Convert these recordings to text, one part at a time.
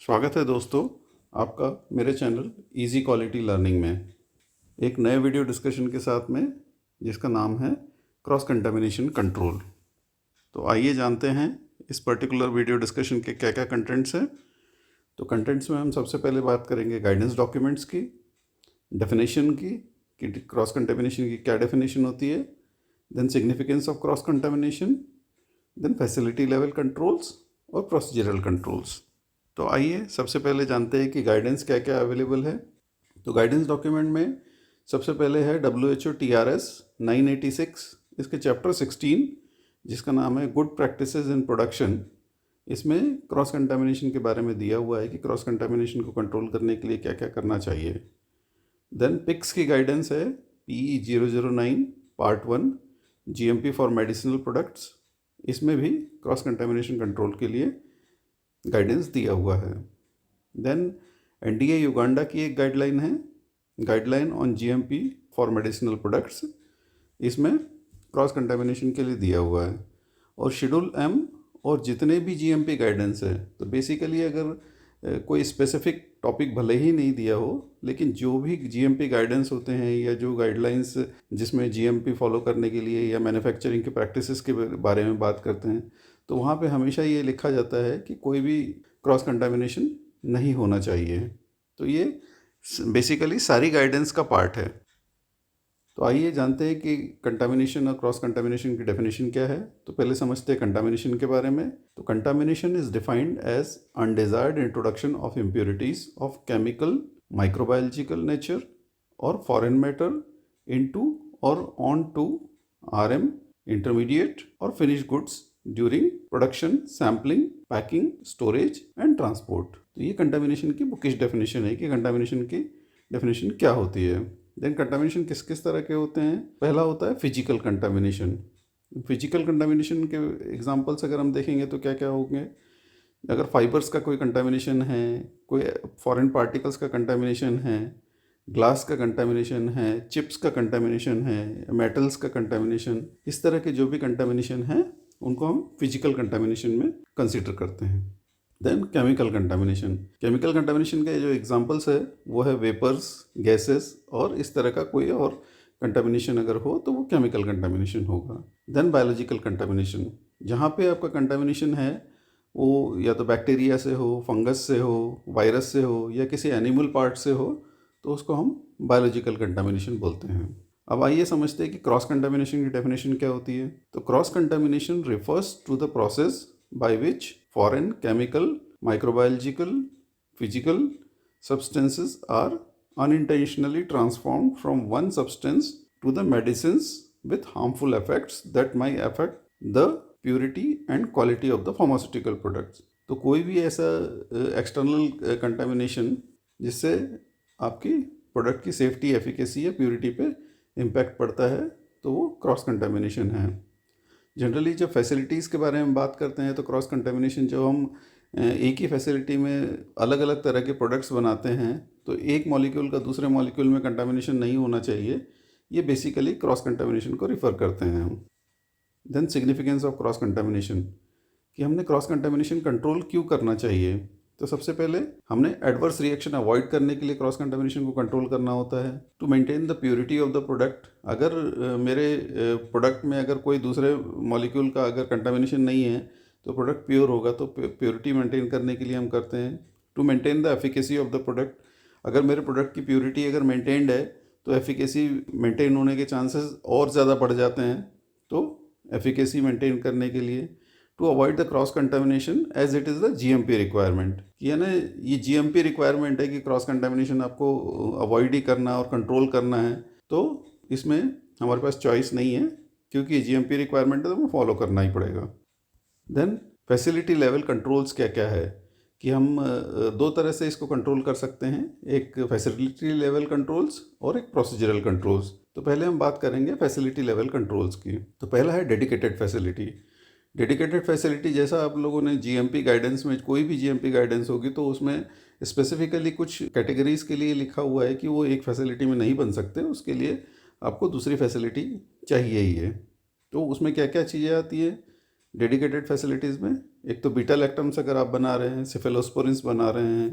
स्वागत है दोस्तों आपका मेरे चैनल इजी क्वालिटी लर्निंग में एक नए वीडियो डिस्कशन के साथ में जिसका नाम है क्रॉस कंटामिनेशन कंट्रोल। तो आइए जानते हैं इस पर्टिकुलर वीडियो डिस्कशन के क्या क्या कंटेंट्स हैं। तो कंटेंट्स में हम सबसे पहले बात करेंगे गाइडेंस डॉक्यूमेंट्स की, डेफिनेशन की कि क्रॉस कंटामिनेशन की क्या डेफिनेशन होती है, then significance of cross contamination, then facility level controls और प्रोसीजरल कंट्रोल्स। तो आइए सबसे पहले जानते हैं कि गाइडेंस क्या क्या अवेलेबल है। तो गाइडेंस डॉक्यूमेंट में सबसे पहले है WHO TRS 986, इसके चैप्टर 16 जिसका नाम है गुड प्रैक्टिसेस इन प्रोडक्शन। इसमें क्रॉस कंटामिनेशन के बारे में दिया हुआ है कि क्रॉस कंटामिनेशन को कंट्रोल करने के लिए क्या क्या करना चाहिए। देन पिक्स की गाइडेंस है PE 009 part 1 GMP for medicinal products. इसमें भी क्रॉस कंटामिनेशन कंट्रोल के लिए गाइडेंस दिया हुआ है। देन NDA युगांडा की एक गाइडलाइन है, guideline on GMP for medicinal products. इसमें क्रॉस कंटामिनेशन के लिए दिया हुआ है। और शेड्यूल M और जितने भी GMP गाइडेंस है, तो बेसिकली अगर कोई स्पेसिफिक टॉपिक भले ही नहीं दिया हो, लेकिन जो भी GMP गाइडेंस होते हैं या जो गाइडलाइंस जिसमें GMP फॉलो करने के लिए या मैन्युफैक्चरिंग के प्रैक्टिसेस के बारे में बात करते हैं, तो वहाँ पे हमेशा ये लिखा जाता है कि कोई भी क्रॉस कंटामिनेशन नहीं होना चाहिए। तो ये बेसिकली सारी गाइडेंस का पार्ट है। तो आइए जानते हैं कि कंटामिनेशन और क्रॉस कंटामिनेशन की डेफिनेशन क्या है। तो पहले समझते हैं कंटामिनेशन के बारे में। तो contamination is defined as undesired introduction of impurities of chemical, microbiological nature और फॉरेन मैटर इनटू और ऑन टू RM, इंटरमीडिएट और finish goods during production, sampling, packing, storage and transport. तो ये कंटामिनेशन की बुकिश डेफिनेशन है कि contamination की definition क्या होती है। देन कंटामिनेशन किस किस तरह के होते हैं। पहला होता है फिजिकल कंटामिनेशन। फिजिकल कंटामिनेशन के एग्जांपल्स अगर हम देखेंगे तो क्या क्या होंगे। अगर फाइबर्स का कोई कंटामिनेशन है, कोई फॉरेन पार्टिकल्स का कंटामिनेशन है, ग्लास का कंटामिनेशन है, चिप्स का कंटामिनेशन है, मेटल्स का कंटामिनेशन, इस तरह के जो भी कंटामिनेशन है उनको हम फिजिकल कंटामिनेशन में कंसिडर करते हैं। Then chemical contamination. Chemical contamination के जो एग्जांपल्स है वो है वेपर्स, गैसेस और इस तरह का कोई और कंटामिनेशन अगर हो तो वो केमिकल कंटामिनेशन होगा। देन बायोलॉजिकल कंटामिनेशन, जहाँ पे आपका कंटामिनेशन है वो या तो बैक्टीरिया से हो, फंगस से हो, वायरस से हो या किसी एनिमल पार्ट से हो, तो उसको हम बायोलॉजिकल कंटामिनेशन बोलते हैं। अब आइए समझते हैं कि क्रॉस कंटामिनेशन की डेफिनेशन क्या होती है। तो cross contamination refers to the process by which foreign chemical, microbiological, physical substances are unintentionally transformed from one substance to the medicines with harmful effects that might affect the purity and quality of the pharmaceutical products। तो कोई भी ऐसा external contamination जिससे आपकी product की safety, efficacy या purity पे impact पड़ता है, तो वो क्रॉस कंटामिनेशन है। जनरली जब फैसिलिटीज़ के बारे में बात करते हैं तो क्रॉस कंटामिनेशन, जब हम एक ही फैसिलिटी में अलग अलग तरह के प्रोडक्ट्स बनाते हैं तो एक मॉलिक्यूल का दूसरे मॉलिक्यूल में कंटामिनेशन नहीं होना चाहिए, ये बेसिकली क्रॉस कंटामिनेशन को रिफ़र करते हैं हम। Then significance of cross contamination, कि हमने क्रॉस कंटामिनेशन कंट्रोल क्यों करना चाहिए। तो सबसे पहले हमने एडवर्स रिएक्शन अवॉइड करने के लिए क्रॉस कंटामिनेशन को कंट्रोल करना होता है। To maintain the purity of the product, अगर मेरे प्रोडक्ट में अगर कोई दूसरे मॉलिक्यूल का अगर कंटामिनेशन नहीं है तो प्रोडक्ट प्योर होगा, तो प्योरिटी मेंटेन करने के लिए हम करते हैं। To maintain the efficacy of the product, अगर मेरे प्रोडक्ट की प्योरिटी अगर मेंटेन्ड है तो एफिकेसी मेंटेन होने के चांसेस और ज़्यादा बढ़ जाते हैं, तो एफिकेसी मेंटेन करने के लिए। To avoid the cross contamination as it is the GMP requirement, यानी ये GMP रिक्वायरमेंट है कि क्रॉस कंटामिनेशन आपको अवॉइड ही करना और कंट्रोल करना है, तो इसमें हमारे पास चॉइस नहीं है क्योंकि GMP रिक्वायरमेंट है तो हमें फॉलो करना ही पड़ेगा। देन फैसिलिटी लेवल कंट्रोल्स क्या क्या है, कि हम दो तरह से इसको कंट्रोल कर सकते हैं, एक फैसिलिटी लेवल कंट्रोल्स और एक प्रोसीजरल कंट्रोल्स। तो पहले हम बात करेंगे फैसिलिटी लेवल कंट्रोल्स की। तो पहला है डेडिकेटेड फैसिलिटी। डेडिकेटेड फैसिलिटी, जैसा आप लोगों ने GMP गाइडेंस में, कोई भी GMP गाइडेंस होगी तो उसमें स्पेसिफिकली कुछ कैटेगरीज के लिए लिखा हुआ है कि वो एक फैसिलिटी में नहीं बन सकते, उसके लिए आपको दूसरी फैसिलिटी चाहिए ही है। तो उसमें क्या क्या चीज़ें आती है डेडिकेटेड फैसिलिटीज़ में। एक तो बीटा लैक्टम्स अगर आप बना रहे हैं, सेफेलोस्पोरिन्स बना रहे हैं,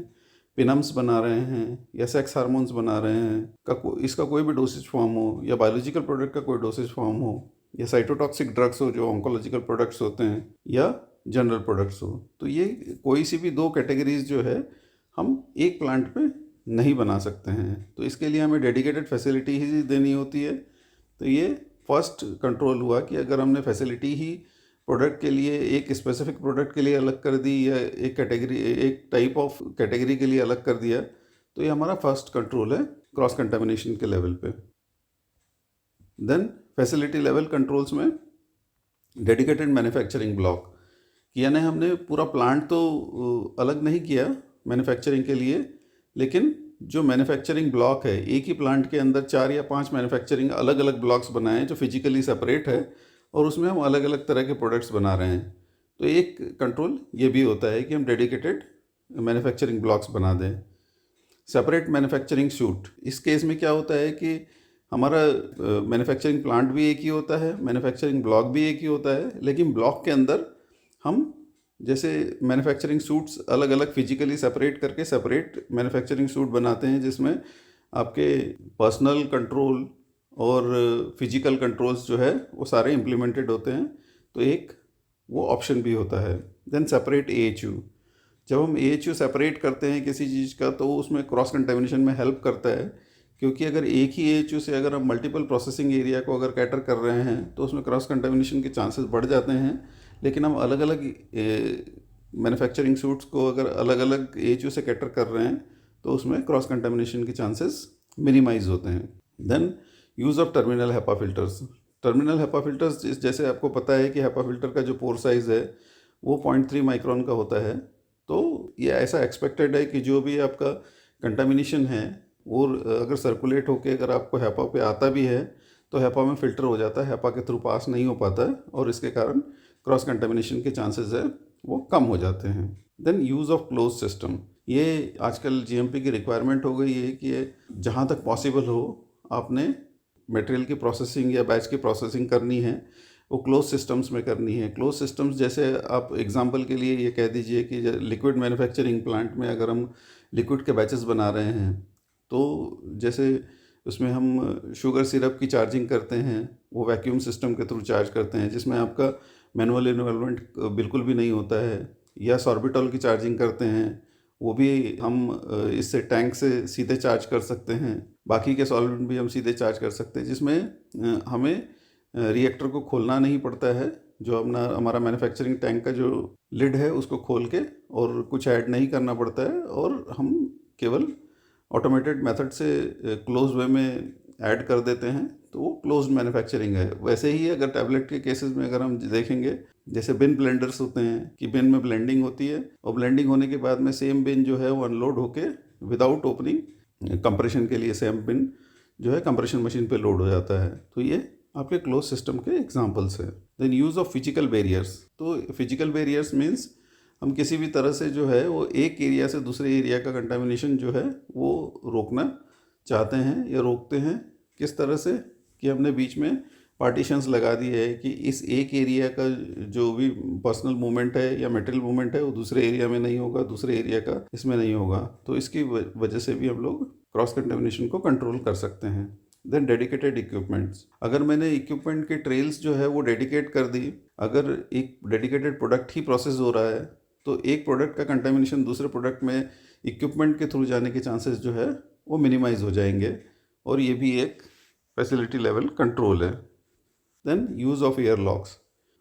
पिनम्स बना रहे हैं या सेक्स हार्मोन्स बना रहे हैं, इसका कोई भी डोसेज फॉर्म हो, या बायोलॉजिकल प्रोडक्ट का कोई डोसेज फॉर्म हो, या साइटोटॉक्सिक ड्रग्स हो जो ऑन्कोलॉजिकल प्रोडक्ट्स होते हैं, या जनरल प्रोडक्ट्स हो, तो ये कोई सी भी 2 कैटेगरीज जो है हम एक प्लांट पे नहीं बना सकते हैं। तो इसके लिए हमें डेडिकेटेड फैसिलिटी ही देनी होती है। तो ये फर्स्ट कंट्रोल हुआ कि अगर हमने फैसिलिटी ही प्रोडक्ट के लिए, एक स्पेसिफिक प्रोडक्ट के लिए अलग कर दी, या एक कैटेगरी, एक टाइप ऑफ कैटेगरी के लिए अलग कर दिया, तो ये हमारा फर्स्ट कंट्रोल है क्रॉस कंटामिनेशन के लेवल पे। देन फैसिलिटी लेवल कंट्रोल्स में डेडिकेटेड मैन्युफैक्चरिंग ब्लॉक, यानी हमने पूरा प्लांट तो अलग नहीं किया मैन्युफैक्चरिंग के लिए, लेकिन जो मैन्युफैक्चरिंग ब्लॉक है, एक ही प्लांट के अंदर 4 या 5 मैन्युफैक्चरिंग अलग अलग ब्लॉक्स बनाए जो फिजिकली सेपरेट है, और उसमें हम अलग अलग तरह के प्रोडक्ट्स बना रहे हैं। तो एक कंट्रोल ये भी होता है कि हम डेडिकेटेड मैन्युफैक्चरिंग ब्लॉक्स बना दें। सेपरेट मैन्युफैक्चरिंग शूट, इस केस में क्या होता है कि हमारा मैन्युफैक्चरिंग प्लांट भी एक ही होता है, मैन्युफैक्चरिंग ब्लॉक भी एक ही होता है, लेकिन ब्लॉक के अंदर हम जैसे मैन्युफैक्चरिंग सूट्स अलग अलग फिजिकली सेपरेट करके सेपरेट मैन्युफैक्चरिंग सूट बनाते हैं, जिसमें आपके पर्सनल कंट्रोल और फिजिकल कंट्रोल्स जो है वो सारे इम्प्लीमेंटेड होते हैं। तो एक वो ऑप्शन भी होता है। देन सेपरेट AHU, जब हम AHU सेपरेट करते हैं किसी चीज़ का, तो उसमें क्रॉस कंटेमिनेशन में हेल्प करता है, क्योंकि अगर एक ही AHU से अगर हम मल्टीपल प्रोसेसिंग एरिया को अगर कैटर कर रहे हैं तो उसमें क्रॉस कंटेमिनेशन के चांसेस बढ़ जाते हैं। लेकिन हम अलग अलग मैन्युफैक्चरिंग सूट्स को अगर अलग अलग AHU से कैटर कर रहे हैं तो उसमें क्रॉस कंटेमिनेशन के चांसेस मिनिमाइज होते हैं। Then use of terminal HEPA filters. Terminal HEPA filters, जैसे आपको पता है कि HEPA फिल्टर का जो पोर साइज़ है वो 0.3 माइक्रोन का होता है। तो ये ऐसा एक्सपेक्टेड है कि जो भी आपका कंटामिनेशन है वो अगर सर्कुलेट होके अगर आपको HEPA पे आता भी है तो HEPA में फ़िल्टर हो जाता है, HEPA के थ्रू पास नहीं हो पाता है, और इसके कारण क्रॉस कंटामिनेशन के चांसेस है वो कम हो जाते हैं। Then use of close system, ये आजकल GMP की रिक्वायरमेंट हो गई है कि जहाँ तक पॉसिबल हो आपने मटेरियल की प्रोसेसिंग या बैच की प्रोसेसिंग करनी है वो क्लोज सिस्टम्स में करनी है। क्लोज सिस्टम्स जैसे आप एग्जांपल के लिए ये कह दीजिए कि लिक्विड मैन्युफैक्चरिंग प्लांट में अगर हम लिक्विड के बैचेस बना रहे हैं, तो जैसे उसमें हम शुगर सिरप की चार्जिंग करते हैं, वो वैक्यूम सिस्टम के थ्रू चार्ज करते हैं जिसमें आपका मैनुअल इन्वॉल्वमेंट बिल्कुल भी नहीं होता है, या सॉर्बिटॉल की चार्जिंग करते हैं, वो भी हम इससे टैंक से सीधे चार्ज कर सकते हैं। बाकी के सॉल्वेंट भी हम सीधे चार्ज कर सकते हैं, जिसमें हमें रिएक्टर को खोलना नहीं पड़ता है, जो अपना हमारा मैन्युफैक्चरिंग टैंक का जो लिड है उसको खोल के और कुछ ऐड नहीं करना पड़ता है, और हम केवल ऑटोमेटेड मेथड से क्लोज वे में ऐड कर देते हैं, तो वो क्लोज्ड मैन्युफैक्चरिंग है। वैसे ही अगर टैबलेट के केसेस में अगर हम देखेंगे, जैसे बिन ब्लेंडर्स होते हैं कि बिन में ब्लेंडिंग होती है, और ब्लेंडिंग होने के बाद में सेम बिन जो है वो अनलोड होके विदाउट ओपनिंग कंप्रेशन के लिए सेम बिन जो है कंप्रेशन मशीन पे लोड हो जाता है। तो ये आपके क्लोज सिस्टम के एग्जांपल्स हैं। Then use of physical barriers, तो फिजिकल बैरियर्स मीन्स हम किसी भी तरह से जो है वो एक एरिया से दूसरे एरिया का कंटामिनेशन जो है वो रोकना चाहते हैं या रोकते हैं। किस तरह से कि हमने बीच में पार्टीशंस लगा दिए है कि इस एक एरिया का जो भी पर्सनल मूवमेंट है या मटेरियल मूवमेंट है वो दूसरे एरिया में नहीं होगा, दूसरे एरिया का इसमें नहीं होगा। तो इसकी वजह से भी हम लोग क्रॉस कंटामिनेशन को कंट्रोल कर सकते हैं। देन डेडिकेटेड इक्विपमेंट्स, अगर मैंने इक्विपमेंट के ट्रेल्स जो है वो डेडिकेट कर दी, अगर एक डेडिकेटेड प्रोडक्ट ही प्रोसेस हो रहा है तो एक प्रोडक्ट का कंटामिनेशन दूसरे प्रोडक्ट में इक्विपमेंट के थ्रू जाने के चांसेस जो है वो मिनिमाइज हो जाएंगे, और ये भी एक फैसिलिटी लेवल कंट्रोल है। Then use of air locks,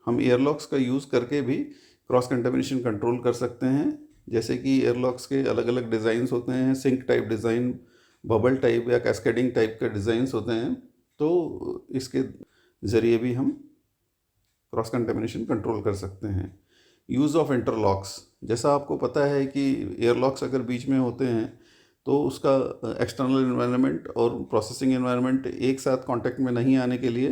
हम एयर लॉक्स का यूज़ करके भी क्रॉस कंटामिनेशन कंट्रोल कर सकते हैं। जैसे कि एयर लॉक्स के अलग अलग डिज़ाइंस होते हैं, sink type design, bubble type या कैस्केडिंग टाइप के डिज़ाइंस होते हैं, तो इसके ज़रिए भी हम क्रॉस कंटामिनेशन कंट्रोल कर सकते हैं। यूज़ ऑफ इंटरलॉक्स, जैसा आपको पता है कि एयरलॉक्स अगर बीच में होते हैं तो उसका एक्सटर्नल एनवायरनमेंट और प्रोसेसिंग एनवायरनमेंट एक साथ कांटेक्ट में नहीं आने के लिए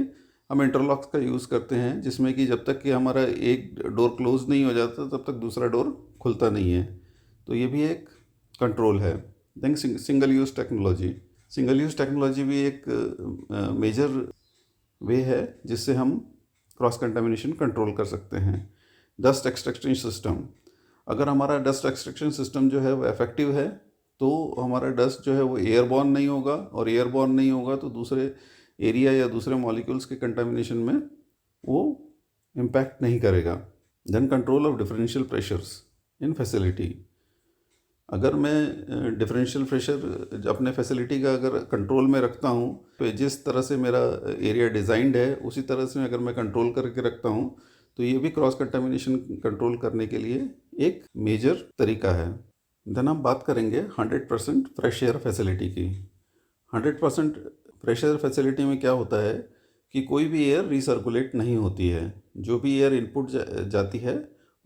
हम इंटरलॉक्स का यूज़ करते हैं, जिसमें कि जब तक कि हमारा एक डोर क्लोज नहीं हो जाता तब तक दूसरा डोर खुलता नहीं है। तो ये भी एक कंट्रोल है। Then single use technology, single use technology भी एक मेजर वे है जिससे हम क्रॉस कंटामिनेशन कंट्रोल कर सकते हैं। डस्ट एक्सट्रैक्शन सिस्टम, अगर हमारा डस्ट एक्सट्रैक्शन सिस्टम जो है वो इफेक्टिव है तो हमारा डस्ट जो है वो एयरबॉर्न नहीं होगा, और एयरबॉर्न नहीं होगा तो दूसरे एरिया या दूसरे मॉलिक्यूल्स के कंटामिनेशन में वो इम्पैक्ट नहीं करेगा। Then control of differential pressures in facility, अगर मैं डिफरेंशियल प्रेशर अपने फैसिलिटी का अगर कंट्रोल में रखता हूँ तो जिस तरह से मेरा एरिया डिज़ाइंड है उसी तरह से अगर मैं कंट्रोल करके रखता हूँ तो ये भी क्रॉस कंटामिनेशन कंट्रोल करने के लिए एक मेजर तरीका है। देन हम बात करेंगे 100% फ्रेश एयर फैसिलिटी की। 100% फ्रेश एयर फैसिलिटी में क्या होता है कि कोई भी एयर रिसर्कुलेट नहीं होती है, जो भी एयर इनपुट जाती है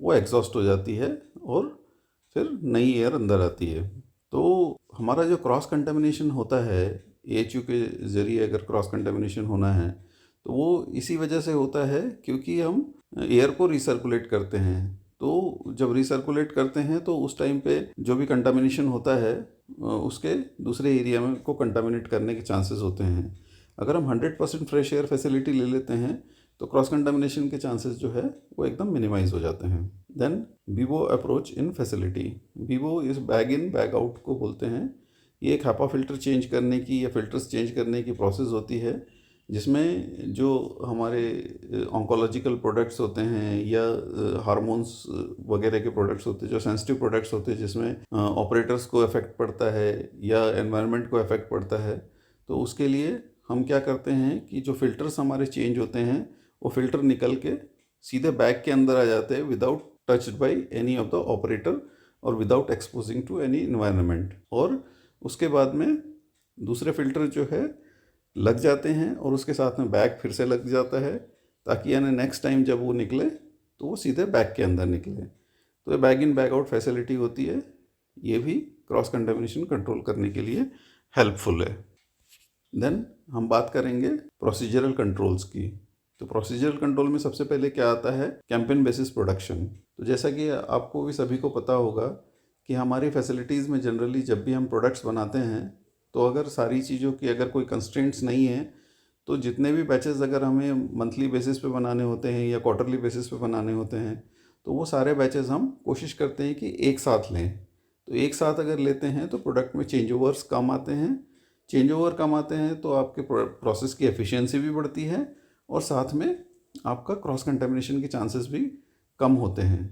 वो एग्जॉस्ट हो जाती है और फिर नई एयर अंदर आती है। तो हमारा जो क्रॉस कंटामिनेशन होता है, AHU के ज़रिए अगर क्रॉस कंटामिनेशन होना है तो वो इसी वजह से होता है क्योंकि हम एयर को रिसर्कुलेट करते हैं। तो जब रिसर्कुलेट करते हैं तो उस टाइम पे जो भी कंटामिनेशन होता है उसके दूसरे एरिया में को कंटामिनेट करने के चांसेस होते हैं। अगर हम 100% फ्रेश एयर फैसिलिटी ले लेते हैं तो क्रॉस कंटामिनेशन के चांसेस जो है वो एकदम मिनिमाइज हो जाते हैं। Then BIBO approach in facility, BIBO is bag in bag out को बोलते हैं। ये एक HEPA फिल्टर चेंज करने की या फिल्टर्स चेंज करने की प्रोसेस होती है जिसमें जो हमारे ऑन्कोलॉजिकल प्रोडक्ट्स होते हैं या हार्मोन्स वगैरह के प्रोडक्ट्स होते हैं, जो सेंसिटिव प्रोडक्ट्स होते हैं जिसमें ऑपरेटर्स को इफ़ेक्ट पड़ता है या एनवायरनमेंट को इफ़ेक्ट पड़ता है, तो उसके लिए हम क्या करते हैं कि जो फ़िल्टर्स हमारे चेंज होते हैं वो फ़िल्टर निकल के सीधे बैग के अंदर आ जाते हैं without touched by any of the operator और without exposing to any environment. और उसके बाद में दूसरे फ़िल्टर जो है लग जाते हैं और उसके साथ में बैग फिर से लग जाता है ताकि यानी नेक्स्ट टाइम जब वो निकले तो वो सीधे बैग के अंदर निकले। तो ये bag in bag out facility होती है, ये भी क्रॉस कंटामिनेशन कंट्रोल करने के लिए हेल्पफुल है। देन हम बात करेंगे प्रोसीजरल कंट्रोल्स की। तो प्रोसीजरल कंट्रोल में सबसे पहले क्या आता है, कैंपेन बेसिस प्रोडक्शन। तो जैसा कि आपको भी सभी को पता होगा कि हमारी फैसिलिटीज़ में जनरली जब भी हम प्रोडक्ट्स बनाते हैं तो अगर सारी चीज़ों की अगर कोई कंस्ट्रेंट्स नहीं है तो जितने भी बैचेस अगर हमें मंथली बेसिस पे बनाने होते हैं या क्वार्टरली बेसिस पे बनाने होते हैं तो वो सारे बैचेस हम कोशिश करते हैं कि एक साथ लें। तो एक साथ अगर लेते हैं तो प्रोडक्ट में चेंज ओवर्स कम आते हैं, चेंज ओवर कम आते हैं तो आपके प्रोसेस की एफिशिएंसी भी बढ़ती है और साथ में आपका क्रॉस कंटामिनेशन के चांसेस भी कम होते हैं।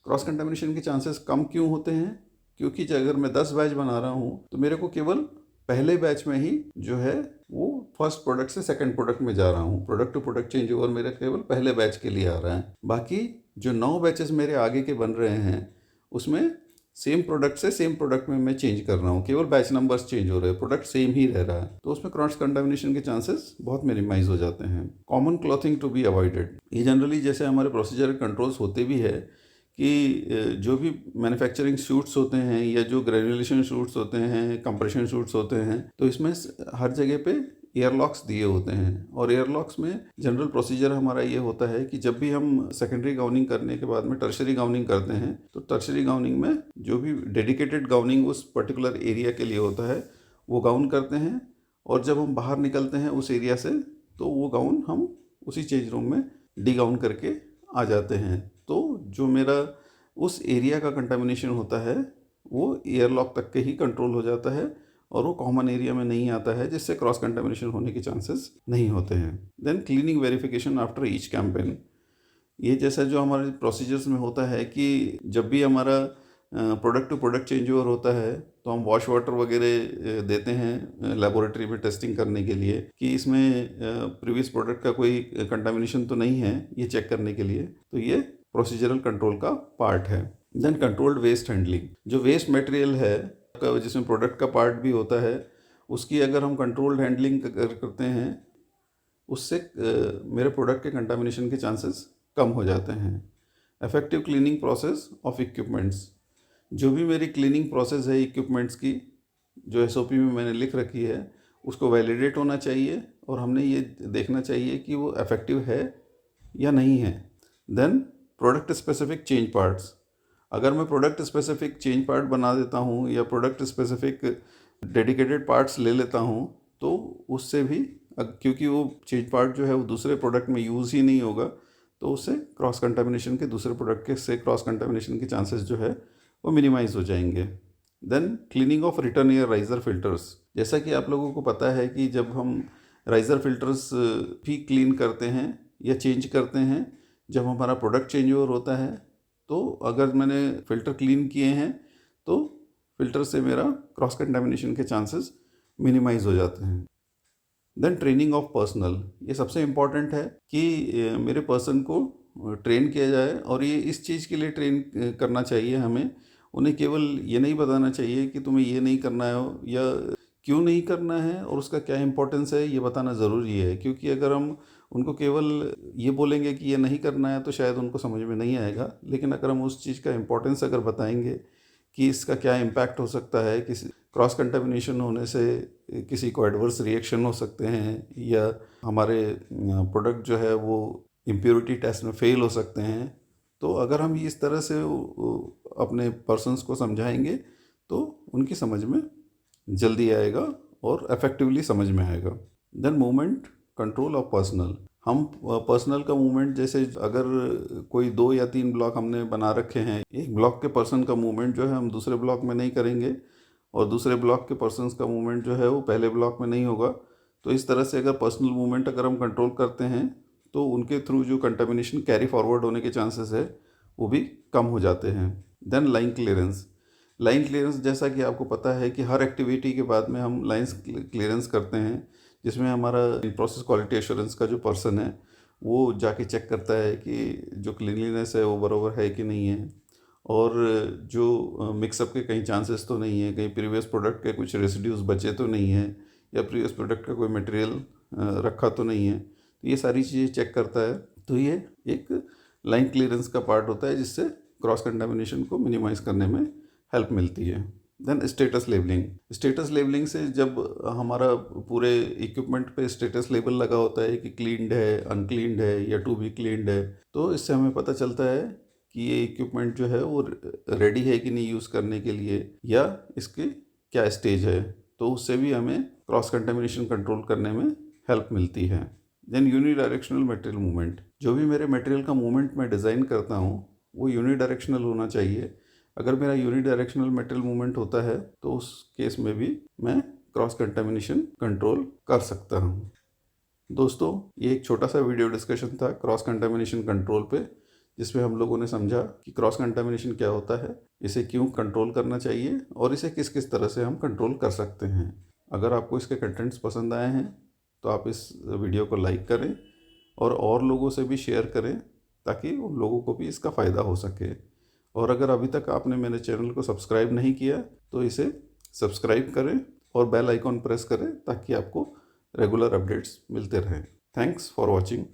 क्रॉस कंटामिनेशन के चांसेस कम क्यों होते हैं, क्योंकि अगर मैं 10 बैच बना रहा हूँ तो मेरे को केवल पहले बैच में ही जो है वो फर्स्ट प्रोडक्ट से सेकंड प्रोडक्ट में जा रहा हूँ, product to product change over मेरा केवल पहले बैच के लिए आ रहा है। बाकी जो 9 बैचेस मेरे आगे के बन रहे हैं उसमें सेम प्रोडक्ट से सेम प्रोडक्ट में मैं चेंज कर रहा हूँ, केवल बैच नंबर्स चेंज हो रहे हैं, प्रोडक्ट सेम ही रह रहा है, तो उसमें क्रॉस कंटामिनेशन के चांसेस बहुत मिनिमाइज हो जाते हैं। Common clothing to be avoided, ये जनरली जैसे हमारे प्रोसीजर कंट्रोल्स होते भी है कि जो भी मैन्युफैक्चरिंग शूट्स होते हैं या जो ग्रेजुलेशन शूट्स होते हैं, कंप्रेशन शूट्स होते हैं, तो इसमें हर जगह पे एयरलॉक्स दिए होते हैं और एयरलॉक्स में जनरल प्रोसीजर हमारा ये होता है कि जब भी हम सेकेंडरी गाउनिंग करने के बाद में टर्शरी गाउनिंग करते हैं तो टर्शरी गाउनिंग में जो भी डेडिकेटेड गाउनिंग उस पर्टिकुलर एरिया के लिए होता है वो गाउन करते हैं और जब हम बाहर निकलते हैं उस एरिया से तो वो गाउन हम उसी चेंज रूम में डी गाउन करके आ जाते हैं। तो जो मेरा उस एरिया का कंटामिनेशन होता है वो एयरलॉक तक के ही कंट्रोल हो जाता है और वो कॉमन एरिया में नहीं आता है, जिससे क्रॉस कंटामिनेशन होने के चांसेस नहीं होते हैं। Then cleaning verification after each campaign, ये जैसा जो हमारे प्रोसीजर्स में होता है कि जब भी हमारा product to product change over होता है तो हम वॉश वाटर वगैरह देते हैं लेबोरेटरी में टेस्टिंग करने के लिए कि इसमें प्रीवियस प्रोडक्ट का कोई कंटामिनेशन तो नहीं है, ये चेक करने के लिए। तो ये प्रोसीजरल कंट्रोल का पार्ट है। देन कंट्रोल्ड वेस्ट हैंडलिंग, जो वेस्ट मटेरियल है जिसमें प्रोडक्ट का पार्ट भी होता है उसकी अगर हम कंट्रोल्ड हैंडलिंग करते हैं उससे मेरे प्रोडक्ट के कंटामिनेशन के चांसेस कम हो जाते हैं। Effective cleaning process of equipments, जो भी मेरी क्लीनिंग प्रोसेस है इक्विपमेंट्स की जो SOP में मैंने लिख रखी है उसको वैलिडेट होना चाहिए और हमने ये देखना चाहिए कि वो इफेक्टिव है या नहीं है। Then product specific change parts, अगर मैं प्रोडक्ट स्पेसिफिक चेंज पार्ट बना देता हूँ या प्रोडक्ट स्पेसिफिक डेडिकेटेड पार्ट्स ले लेता हूँ तो उससे भी क्योंकि वो चेंज पार्ट जो है वो दूसरे प्रोडक्ट में यूज़ ही नहीं होगा तो उससे क्रॉस कंटामिनेशन के दूसरे प्रोडक्ट के से क्रॉस कंटामिनेशन के चांसेस जो है वो मिनिमाइज हो जाएंगे। Then cleaning of return air riser filters. जैसा कि आप लोगों को पता है कि जब हम राइजर फिल्टर्स भी क्लीन करते हैं या चेंज करते हैं, जब हमारा प्रोडक्ट चेंज ओवर होता है, तो अगर मैंने फ़िल्टर क्लीन किए हैं तो फ़िल्टर से मेरा क्रॉस कंटामिनेशन के चांसेस मिनिमाइज हो जाते हैं। देन ट्रेनिंग ऑफ पर्सनल, ये सबसे इम्पॉर्टेंट है कि मेरे पर्सन को ट्रेन किया जाए, और ये इस चीज़ के लिए ट्रेन करना चाहिए हमें। उन्हें केवल ये नहीं बताना चाहिए कि तुम्हें ये नहीं करना है या क्यों नहीं करना है और उसका क्या इम्पोर्टेंस है, ये बताना ज़रूरी है। क्योंकि अगर हम उनको केवल ये बोलेंगे कि ये नहीं करना है तो शायद उनको समझ में नहीं आएगा, लेकिन अगर हम उस चीज़ का इम्पोर्टेंस अगर बताएंगे कि इसका क्या इम्पैक्ट हो सकता है, किसी क्रॉस कंटामिनेशन होने से किसी को एडवर्स रिएक्शन हो सकते हैं, या हमारे प्रोडक्ट जो है वो इम्प्योरिटी टेस्ट में फ़ेल हो सकते हैं, तो अगर हम इस तरह से अपने पर्सन्स को समझाएंगे तो उनकी समझ में जल्दी आएगा और इफ़ेक्टिवली समझ में आएगा। Then movement control of personnel. हम पर्सनल का मूवमेंट, जैसे अगर कोई 2 या 3 ब्लॉक हमने बना रखे हैं, एक ब्लॉक के पर्सन का मूवमेंट जो है हम दूसरे ब्लॉक में नहीं करेंगे और दूसरे ब्लॉक के पर्सन्स का मूवमेंट जो है वो पहले ब्लॉक में नहीं होगा। तो इस तरह से अगर पर्सनल मूवमेंट अगर हम कंट्रोल करते हैं तो उनके थ्रू जो कंटामिनेशन कैरी फॉरवर्ड होने के चांसेस है वो भी कम हो जाते हैं। Then line clearance. Line clearance, जैसा कि आपको पता है कि हर एक्टिविटी के बाद में हम लाइंस क्लियरेंस करते हैं, जिसमें हमारा प्रोसेस क्वालिटी एश्योरेंस का जो पर्सन है वो जाके चेक करता है कि जो क्लीनलीनेस है वो बराबर है कि नहीं है, और जो मिक्सअप के कहीं चांसेस तो नहीं है, कहीं प्रीवियस प्रोडक्ट के कुछ रेसिड्यूज बचे तो नहीं है, या प्रीवियस प्रोडक्ट का कोई मटेरियल रखा तो नहीं है, तो ये सारी चीज़ें चेक करता है। तो ये एक लाइन क्लियरेंस का पार्ट होता है जिससे क्रॉस कंटामिनेशन को मिनिमाइज़ करने में हेल्प मिलती है। Then status labelling. Status labelling से जब हमारा पूरे इक्विपमेंट पे स्टेटस लेबल लगा होता है कि क्लीन्ड है, अनक्लीन्ड है या टू बी क्लीन्ड है, तो इससे हमें पता चलता है कि ये इक्विपमेंट जो है वो रेडी है कि नहीं यूज़ करने के लिए, या इसके क्या स्टेज है। तो उससे भी हमें क्रॉस कंटामिनेशन कंट्रोल करने में हेल्प मिलती है। Then unidirectional material movement. जो भी मेरे मटेरियल का मूवमेंट मैं डिज़ाइन करता हूँ वो यूनिडायरेक्शनल होना चाहिए। अगर मेरा यूनिडायरेक्शनल मटेरियल मूवमेंट होता है तो उस केस में भी मैं क्रॉस कंटामिनेशन कंट्रोल कर सकता हूँ। दोस्तों, ये एक छोटा सा वीडियो डिस्कशन था क्रॉस कंटामिनेशन कंट्रोल पे, जिसमें हम लोगों ने समझा कि क्रॉस कंटामिनेशन क्या होता है, इसे क्यों कंट्रोल करना चाहिए और इसे किस किस तरह से हम कंट्रोल कर सकते हैं। अगर आपको इसके कंटेंट्स पसंद आए हैं तो आप इस वीडियो को लाइक करें और लोगों से भी शेयर करें ताकि उन लोगों को भी इसका फ़ायदा हो सके। और अगर अभी तक आपने मेरे चैनल को सब्सक्राइब नहीं किया तो इसे सब्सक्राइब करें और बेल आइकॉन प्रेस करें ताकि आपको रेगुलर अपडेट्स मिलते रहें। Thanks for watching.